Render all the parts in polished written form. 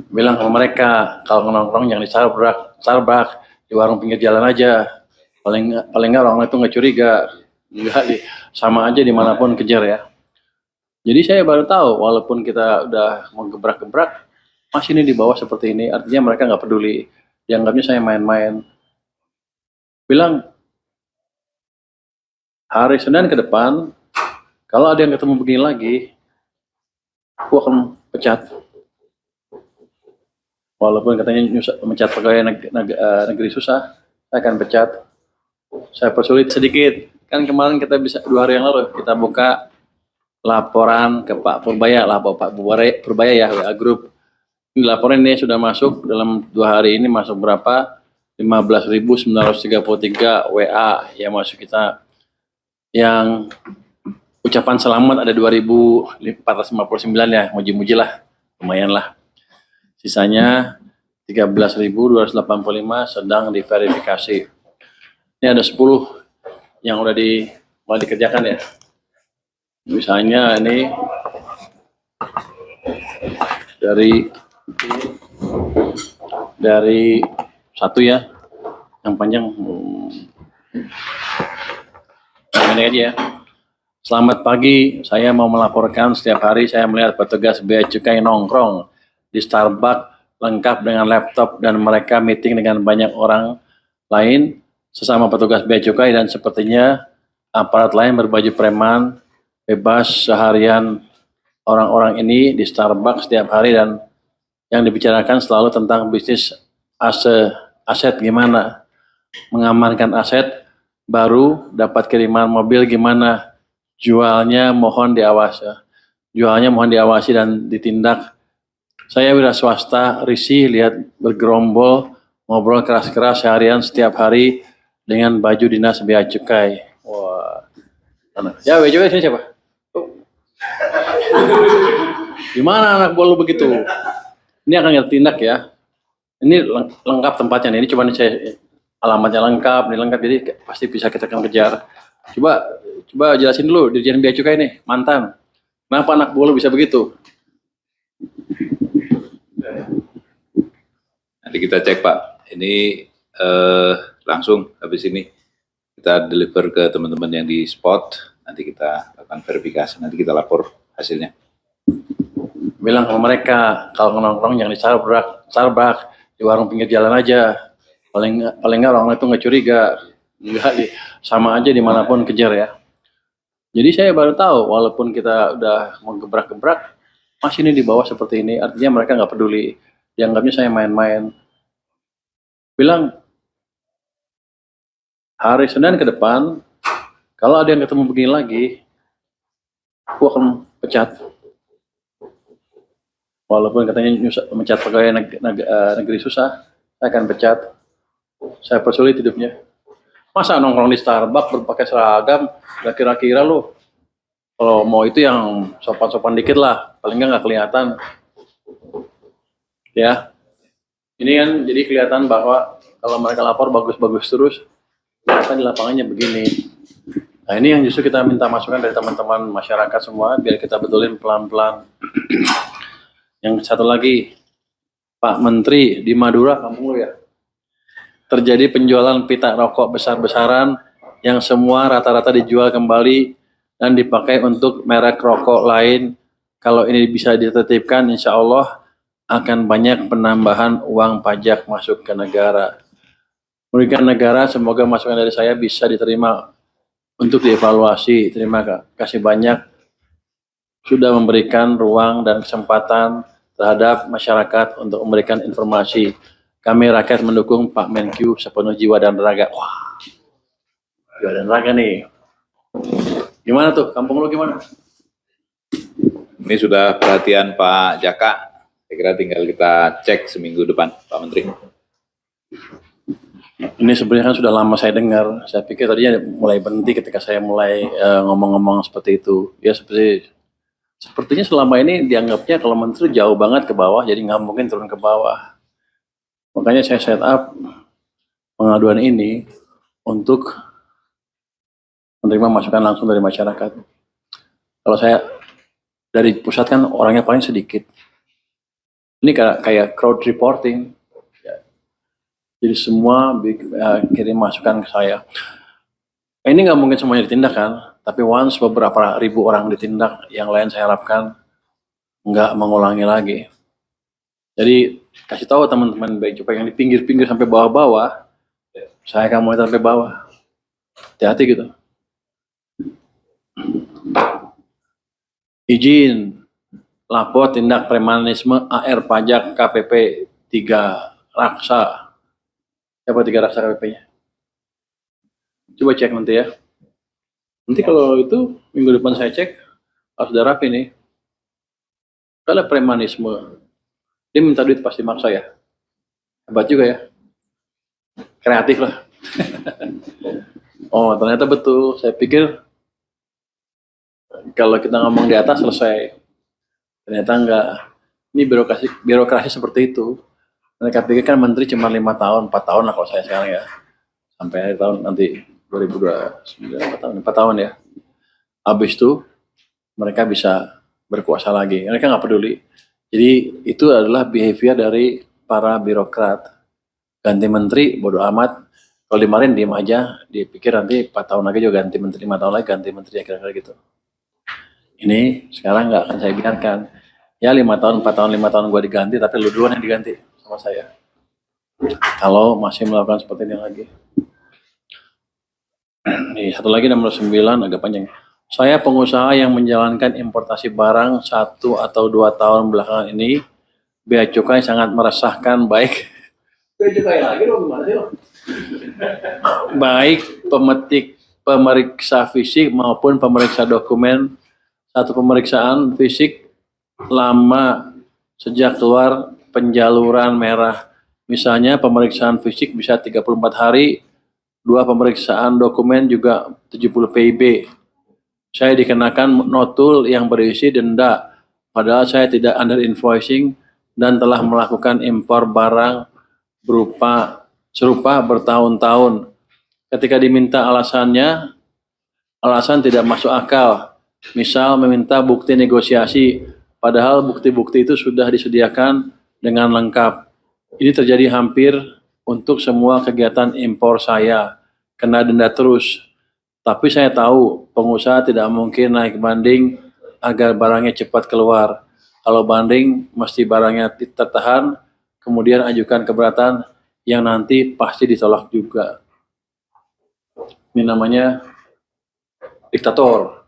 bilang sama mereka kalau nongkrong jangan di Starbucks di warung pinggir jalan aja. Paling nggak orang itu nggak curiga. Nggak sama aja dimanapun kejar ya. Jadi saya baru tahu walaupun kita udah mau gebrak-gebrak masih ini di bawah seperti ini, artinya mereka nggak peduli. Dianggapnya saya main-main. Bilang hari Senin ke depan kalau ada yang ketemu begini lagi, aku akan pecat. Walaupun katanya mencat pegawai negeri susah, saya akan pecat. Saya persulit sedikit. Kan kemarin kita bisa 2 hari yang lalu kita buka laporan ke Pak Purbaya lah, Pak Purbaya ya, WA Group. Ini laporan ini sudah masuk dalam 2 hari ini masuk berapa? 15.933 WA yang masuk kita. Yang ucapan selamat ada 2.459 ya, muji-muji lah, lumayan lah. Sisanya 13.285 sedang diverifikasi. Ini ada 10 yang udah mulai dikerjakan ya. Misalnya ini dari satu ya, yang panjang ini aja ya. Selamat pagi, saya mau melaporkan setiap hari saya melihat petugas bea cukai nongkrong di Starbucks lengkap dengan laptop dan mereka meeting dengan banyak orang lain sesama petugas bea cukai dan sepertinya aparat lain berbaju preman bebas seharian. Orang-orang ini di Starbucks setiap hari dan yang dibicarakan selalu tentang bisnis aset gimana, mengamankan aset baru, dapat kiriman mobil gimana, jualnya mohon diawasi dan ditindak. Saya wira swasta risih lihat bergerombol ngobrol keras-keras seharian setiap hari dengan baju dinas bea cukai. Wah, ya bea cukai sini siapa? Gimana anak buah lu begitu? Ini akan kita tindak ya. Ini lengkap tempatnya nih. Ini coba nih saya alamatnya lengkap, ini lengkap, jadi pasti bisa kita akan kejar. Coba jelasin dulu Dirjen Bea Cukai nih, mantan. Kenapa anak buah lu bisa begitu? Nanti kita cek Pak. Ini langsung habis ini kita deliver ke teman-teman yang di spot. Nanti kita lakukan verifikasi. Nanti kita lapor hasilnya. Bilang sama mereka kalau nongkrong jangan di Starbucks di warung pinggir jalan aja. Paling nggak orang itu nggak curiga. Nggak sama aja dimanapun kejar ya. Jadi saya baru tahu walaupun kita udah mau gebrak-gebrak masih ini di bawah seperti ini, artinya mereka nggak peduli. Dianggapnya saya main-main. Bilang hari Senin ke depan kalau ada yang ketemu begini lagi, aku akan pecat. Walaupun katanya mencat pegawai negeri susah, saya akan pecat. Saya persulit hidupnya. Masa nongkrong di Starbucks berpakai seragam, gak kira-kira lu. Kalau mau itu yang sopan-sopan dikit lah, paling nggak kelihatan. Ya, ini kan jadi kelihatan bahwa kalau mereka lapor bagus-bagus terus, ternyata di lapangannya begini. Nah ini yang justru kita minta masukan dari teman-teman masyarakat semua, biar kita betulin pelan-pelan. Yang satu lagi, Pak Menteri di Madura, kampung lu ya, terjadi penjualan pita rokok besar-besaran yang semua rata-rata dijual kembali dan dipakai untuk merek rokok lain. Kalau ini bisa ditertibkan, insya Allah akan banyak penambahan uang pajak masuk ke negara. Merugikan negara, semoga masukan dari saya bisa diterima untuk dievaluasi. Terima kasih banyak sudah memberikan ruang dan kesempatan terhadap masyarakat untuk memberikan informasi. Kami rakyat mendukung Pak Menkyu sepenuh jiwa dan raga. Wah, jiwa dan raga nih. Gimana tuh? Kampung lu gimana? Ini sudah perhatian Pak Jaka. Saya kira tinggal kita cek seminggu depan, Pak Menteri. Ini sebenarnya kan sudah lama saya dengar. Saya pikir tadinya mulai berhenti ketika saya mulai ngomong-ngomong seperti itu. Ya sepertinya selama ini dianggapnya kalau menteri jauh banget ke bawah, jadi nggak mungkin turun ke bawah. Makanya saya set up pengaduan ini untuk menerima masukan langsung dari masyarakat. Kalau saya dari pusat kan orangnya paling sedikit. Ini kayak crowd reporting. Ya. Jadi semua kirim masukan ke saya. Ini nggak mungkin semuanya ditindak kan, tapi once beberapa ribu orang ditindak, yang lain saya harapkan nggak mengulangi lagi. Jadi kasih tahu teman-teman baik supaya yang di pinggir-pinggir sampai bawah-bawah, saya akan mulai sampai bawah. Hati-hati gitu. Izin lapor tindak premanisme AR pajak KPP 3 Raksa. Siapa 3 Raksa KPP-nya? Coba cek nanti ya. Nanti kalau itu minggu depan saya cek, harus udah rapi nih. Kalau premanisme, dia minta duit pasti maksa ya. Hebat juga ya. Kreatif lah. Oh ternyata betul. Saya pikir kalau kita ngomong di atas selesai. Ternyata enggak. Ini birokrasi seperti itu. Mereka pikir kan menteri cuma 5 tahun, 4 tahun lah kalau saya sekarang ya. Sampai akhir tahun nanti 2029, 4 tahun ya. Habis itu mereka bisa berkuasa lagi. Mereka nggak peduli. Jadi itu adalah behavior dari para birokrat. Ganti menteri, bodoh amat. Kalau dimarahin diem aja, dipikir nanti 4 tahun lagi juga ganti menteri, 5 tahun lagi ganti menteri, ya kira-kira gitu. Ini sekarang nggak akan saya biarkan. Ya 5 tahun, 4 tahun, 5 tahun gue diganti, tapi lu duluan yang diganti sama saya. Kalau masih melakukan seperti ini lagi. Nih, satu lagi nomor 9, agak panjang. Saya pengusaha yang menjalankan importasi barang 1 atau 2 tahun belakangan ini, bea cukai sangat meresahkan baik. Bea cukai lagi dong, gimana sih lo? Baik pemeriksa fisik maupun pemeriksa dokumen. Satu pemeriksaan fisik lama sejak keluar penjaluran merah. Misalnya pemeriksaan fisik bisa 34 hari, 2 pemeriksaan dokumen juga 70 PIB. Saya dikenakan notul yang berisi denda, padahal saya tidak under invoicing dan telah melakukan impor barang serupa bertahun-tahun. Ketika diminta alasan tidak masuk akal. Misal meminta bukti negosiasi, padahal bukti-bukti itu sudah disediakan dengan lengkap. Ini terjadi hampir untuk semua kegiatan impor saya, kena denda terus. Tapi saya tahu pengusaha tidak mungkin naik banding agar barangnya cepat keluar. Kalau banding, mesti barangnya tertahan, kemudian ajukan keberatan yang nanti pasti ditolak juga. Ini namanya diktator.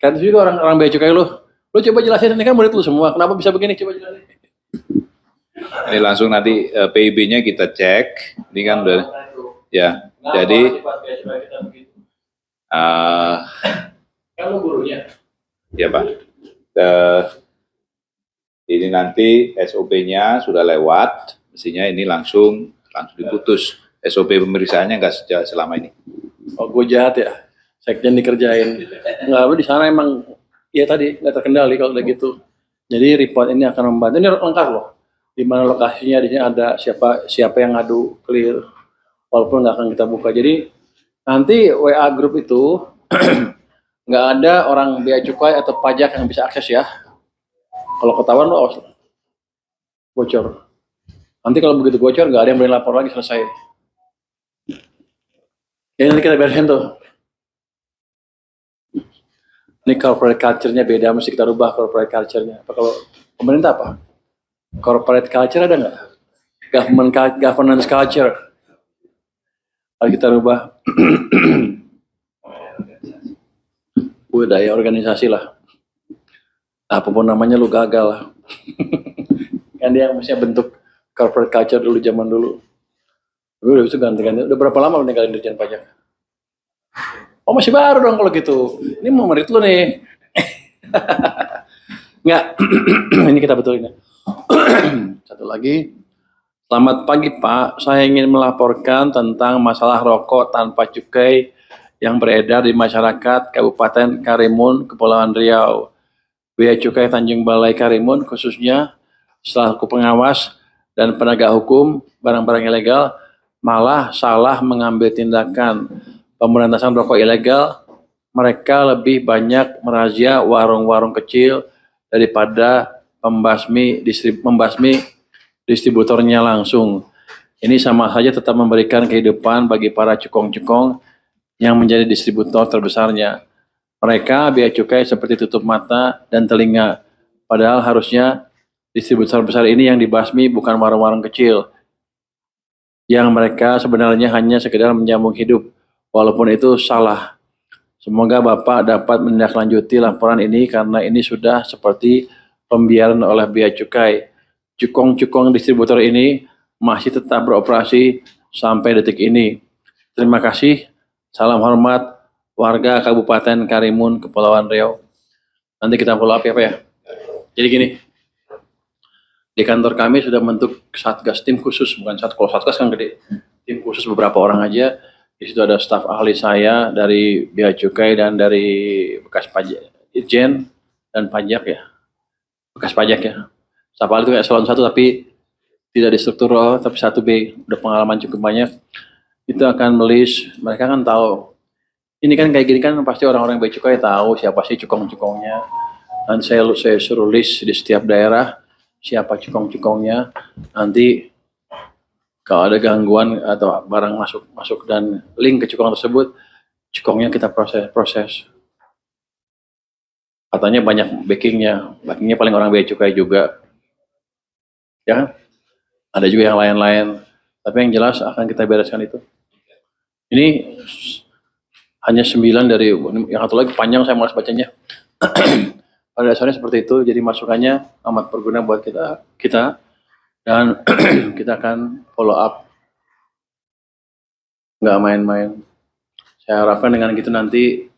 Kan itu juga orang bea cukai lu. Lu coba jelasin, ini kan murid lu semua. Kenapa bisa begini? Coba jelasin. Ini langsung nanti PIB-nya kita cek. Ini kan udah ya. Jadi kalau gurunya. Ya Pak. Ini nanti SOP-nya sudah lewat. Mestinya ini langsung diputus. SOP pemeriksaannya nggak sejak selama ini. Oh, gue jahat ya. Sekjen dikerjain. Nggak, di sana emang ya tadi nggak terkendali kalau udah gitu. Jadi report ini akan membantu. Ini lengkap loh. Di mana lokasinya, di sini ada siapa yang ngadu, clear. Walaupun nggak akan kita buka. Jadi nanti WA group itu nggak ada orang bea cukai atau pajak yang bisa akses ya. Kalau ketahuan lo bocor. Nanti kalau begitu bocor nggak ada yang boleh lapor lagi, selesai. Ya nanti kita beresin tuh. Ini corporate culture-nya beda, mesti kita rubah corporate culture-nya. Apa kalau pemerintah apa? Corporate culture ada nggak? Governance culture. Kalau kita rubah budaya organisasi lah. Apapun namanya lu gagal lah. Kan dia mestinya bentuk corporate culture dulu, zaman dulu. Udah bisa ganti-ganti. Udah berapa lama lu ninggalin Dirjen Pajak? Oh masih baru dong kalau gitu. Ini mau merit lu nih. Enggak. Ini kita betulin ya. Satu lagi. Selamat pagi Pak. Saya ingin melaporkan tentang masalah rokok tanpa cukai yang beredar di masyarakat Kabupaten Karimun, Kepulauan Riau. Bea Cukai Tanjung Balai Karimun khususnya selaku pengawas dan penegak hukum barang-barang ilegal malah salah mengambil tindakan pemberantasan rokok ilegal. Mereka lebih banyak merazia warung-warung kecil daripada membasmi distributornya langsung. Ini sama saja tetap memberikan kehidupan bagi para cukong-cukong yang menjadi distributor terbesarnya. Mereka bea cukai seperti tutup mata dan telinga. Padahal harusnya distributor besar ini yang dibasmi, bukan warung-warung kecil. Yang mereka sebenarnya hanya sekedar menyambung hidup. Walaupun itu salah. Semoga Bapak dapat menindaklanjuti laporan ini karena ini sudah seperti pembiaran oleh bea cukai. Cukong-cukong distributor ini masih tetap beroperasi sampai detik ini. Terima kasih. Salam hormat warga Kabupaten Karimun, Kepulauan Riau. Nanti kita follow up ya Pak ya. Jadi gini, di kantor kami sudah membentuk satgas, tim khusus, bukan satgas, kalau satgas kan gede. Tim khusus beberapa orang aja. Di situ ada staf ahli saya dari bea cukai dan dari bekas pajak, Itjen dan pajak ya. Bekas pajak ya. Staf ahli itu kayak eselon 1 tapi tidak di struktural, tapi 1B, udah pengalaman cukup banyak. Itu akan melis, mereka kan tahu. Ini kan kayak gini kan pasti orang-orang bea cukai tahu siapa sih cukong-cukongnya. Dan saya suruh list di setiap daerah siapa cukong-cukongnya. Nanti kalau ada gangguan atau barang masuk dan link ke cukong tersebut, cukongnya kita proses. Katanya banyak backingnya paling orang bea cukai juga. Ya kan? Ada juga yang lain-lain. Tapi yang jelas akan kita bereskan itu. Ini hanya 9 dari, yang satu lagi panjang saya malas bacanya. Pada dasarnya seperti itu, jadi masukannya amat berguna buat kita dan kita akan follow up. Nggak main-main. Saya harapkan dengan gitu nanti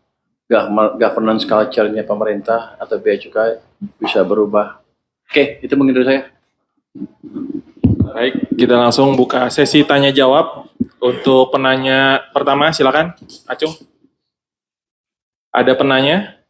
governance culture-nya pemerintah atau bea cukai bisa berubah. Oke, itu mungkin dari saya. Baik, kita langsung buka sesi tanya jawab. Untuk penanya pertama, silakan, Acung. Ada penanya?